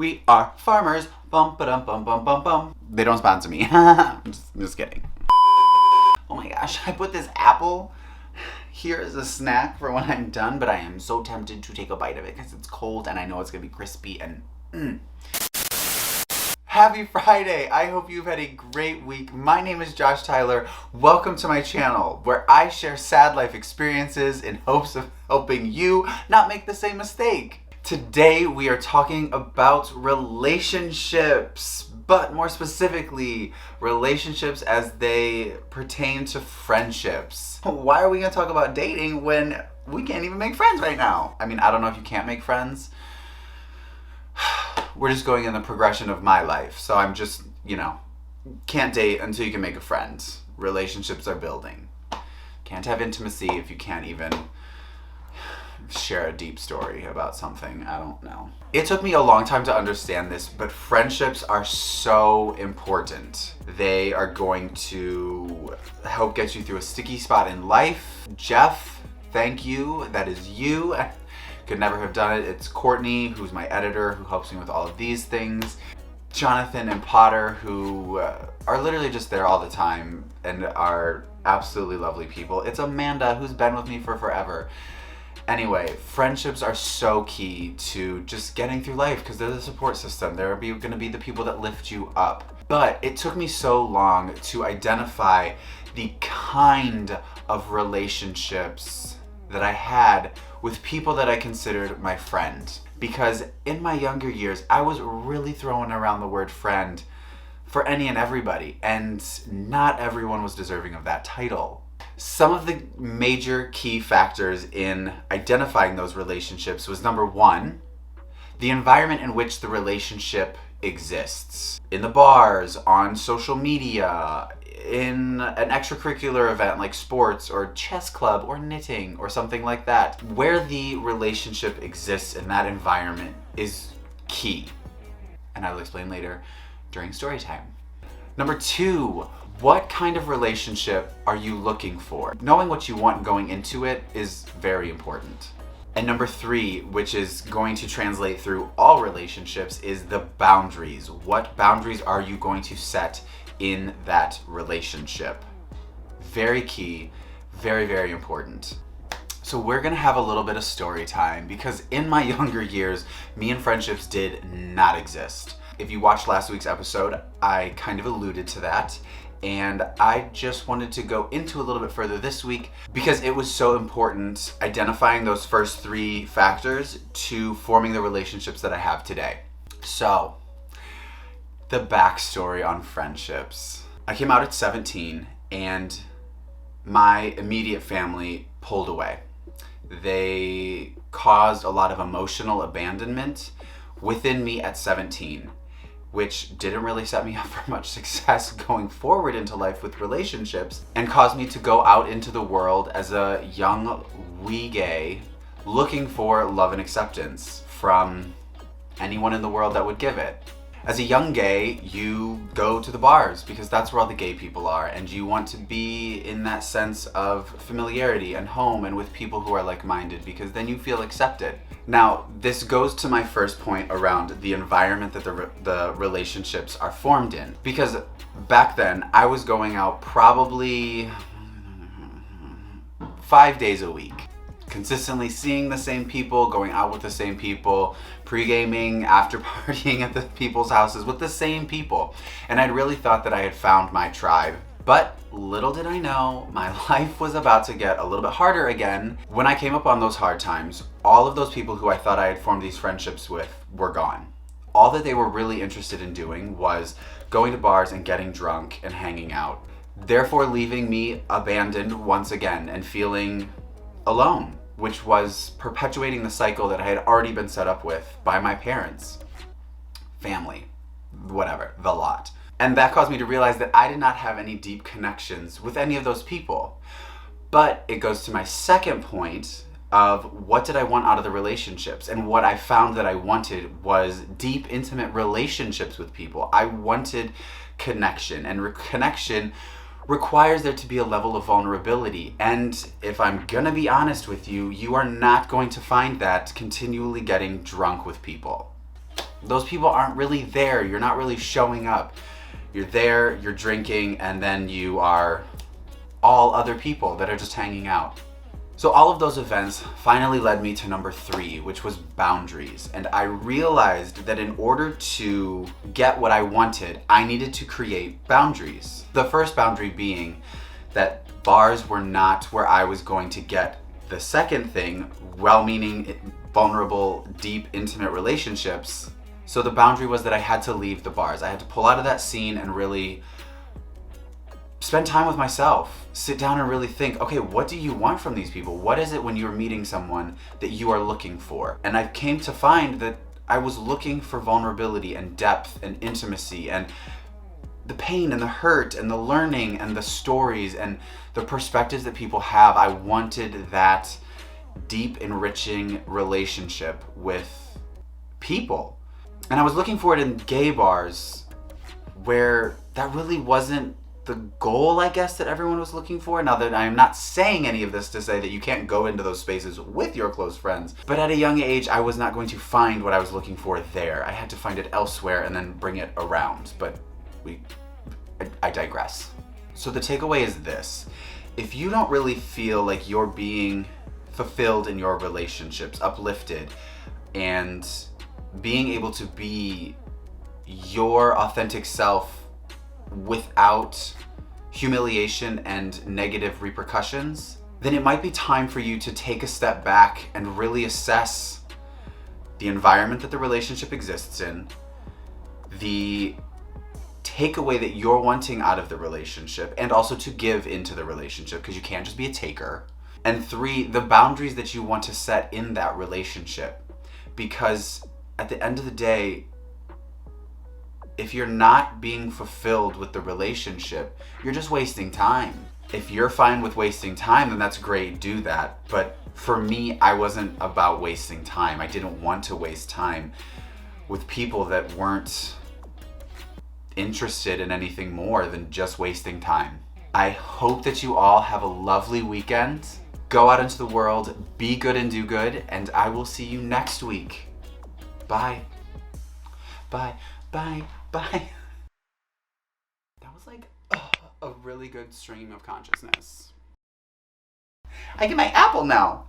We are farmers. Bum ba dum bum bum bum bum. They don't sponsor me. I'm just kidding. Oh my gosh, I put this apple here as a snack for when I'm done, but I am so tempted to take a bite of it because it's cold and I know it's gonna be crispy and Happy Friday! I hope you've had a great week. My name is Josh Tyler. Welcome to my channel where I share sad life experiences in hopes of helping you not make the same mistake. Today we are talking about relationships, but more specifically, relationships as they pertain to friendships. Why are we gonna talk about dating when we can't even make friends right now? I mean, I don't know if you can't make friends. We're just going in the progression of my life. So I'm just, can't date until you can make a friend. Relationships are building. Can't have intimacy if you can't even share a deep story about something. I don't know. It took me a long time to understand this, but friendships are so important. They are going to help get you through a sticky spot in life. Jeff, thank you. That is you. Could never have done it. It's Courtney, who's my editor, who helps me with all of these things. Jonathan and Potter, who are literally just there all the time and are absolutely lovely people. It's Amanda, who's been with me for forever. Anyway, friendships are so key to just getting through life because they're the support system. They're going to be the people that lift you up. But it took me so long to identify the kind of relationships that I had with people that I considered my friend. Because in my younger years, I was really throwing around the word friend for any and everybody, and not everyone was deserving of that title. Some of the major key factors in identifying those relationships was number one, the environment in which the relationship exists. In the bars, on social media, in an extracurricular event like sports or chess club or knitting or something like that. Where the relationship exists in that environment is key. And I will explain later during story time. Number two, what kind of relationship are you looking for? Knowing what you want going into it is very important. And number three, which is going to translate through all relationships, is the boundaries. What boundaries are you going to set in that relationship? Very key, very, very important. So we're gonna have a little bit of story time because in my younger years, me and friendships did not exist. If you watched last week's episode, I kind of alluded to that. And I just wanted to go into a little bit further this week because it was so important identifying those first three factors to forming the relationships that I have today. So, the backstory on friendships. I came out at 17 and my immediate family pulled away. They caused a lot of emotional abandonment within me at 17. Which didn't really set me up for much success going forward into life with relationships and caused me to go out into the world as a young wee gay looking for love and acceptance from anyone in the world that would give it. As a young gay, you go to the bars because that's where all the gay people are and you want to be in that sense of familiarity and home and with people who are like-minded because then you feel accepted. Now, this goes to my first point around the environment that the relationships are formed in. Because back then, I was going out probably 5 days a week. Consistently seeing the same people, going out with the same people, pre-gaming, after partying at the people's houses with the same people. And I'd really thought that I had found my tribe. But little did I know, my life was about to get a little bit harder again. When I came up on those hard times, all of those people who I thought I had formed these friendships with were gone. All that they were really interested in doing was going to bars and getting drunk and hanging out. Therefore leaving me abandoned once again and feeling alone, which was perpetuating the cycle that I had already been set up with by my parents, family, whatever, the lot. And that caused me to realize that I did not have any deep connections with any of those people. But it goes to my second point of what did I want out of the relationships? And what I found that I wanted was deep, intimate relationships with people. I wanted connection, and connection requires there to be a level of vulnerability. And if I'm gonna be honest with you, you are not going to find that continually getting drunk with people. Those people aren't really there. You're not really showing up. You're there, you're drinking, and then you are all other people that are just hanging out. So all of those events finally led me to number 3, which was boundaries. And I realized that in order to get what I wanted, I needed to create boundaries. The first boundary being that bars were not where I was going to get the second thing, well-meaning, vulnerable, deep, intimate relationships. So the boundary was that I had to leave the bars. I had to pull out of that scene and really spend time with myself. Sit down and really think, okay, what do you want from these people? What is it when you're meeting someone that you are looking for? And I came to find that I was looking for vulnerability and depth and intimacy and the pain and the hurt and the learning and the stories and the perspectives that people have. I wanted that deep, enriching relationship with people. And I was looking for it in gay bars where that really wasn't the goal, I guess, that everyone was looking for. Now that I'm not saying any of this to say that you can't go into those spaces with your close friends, but at a young age, I was not going to find what I was looking for there. I had to find it elsewhere and then bring it around. But I digress. So the takeaway is this. If you don't really feel like you're being fulfilled in your relationships, uplifted, and being able to be your authentic self without humiliation and negative repercussions, then it might be time for you to take a step back and really assess the environment that the relationship exists in, the takeaway that you're wanting out of the relationship, and also to give into the relationship, because you can't just be a taker. And 3, the boundaries that you want to set in that relationship. Because at the end of the day, if you're not being fulfilled with the relationship, you're just wasting time. If you're fine with wasting time, then that's great, do that. But for me, I wasn't about wasting time. I didn't want to waste time with people that weren't interested in anything more than just wasting time. I hope that you all have a lovely weekend. Go out into the world, be good and do good, and I will see you next week. Bye. Bye. Bye. Bye. That was like a really good stream of consciousness. I get my apple now.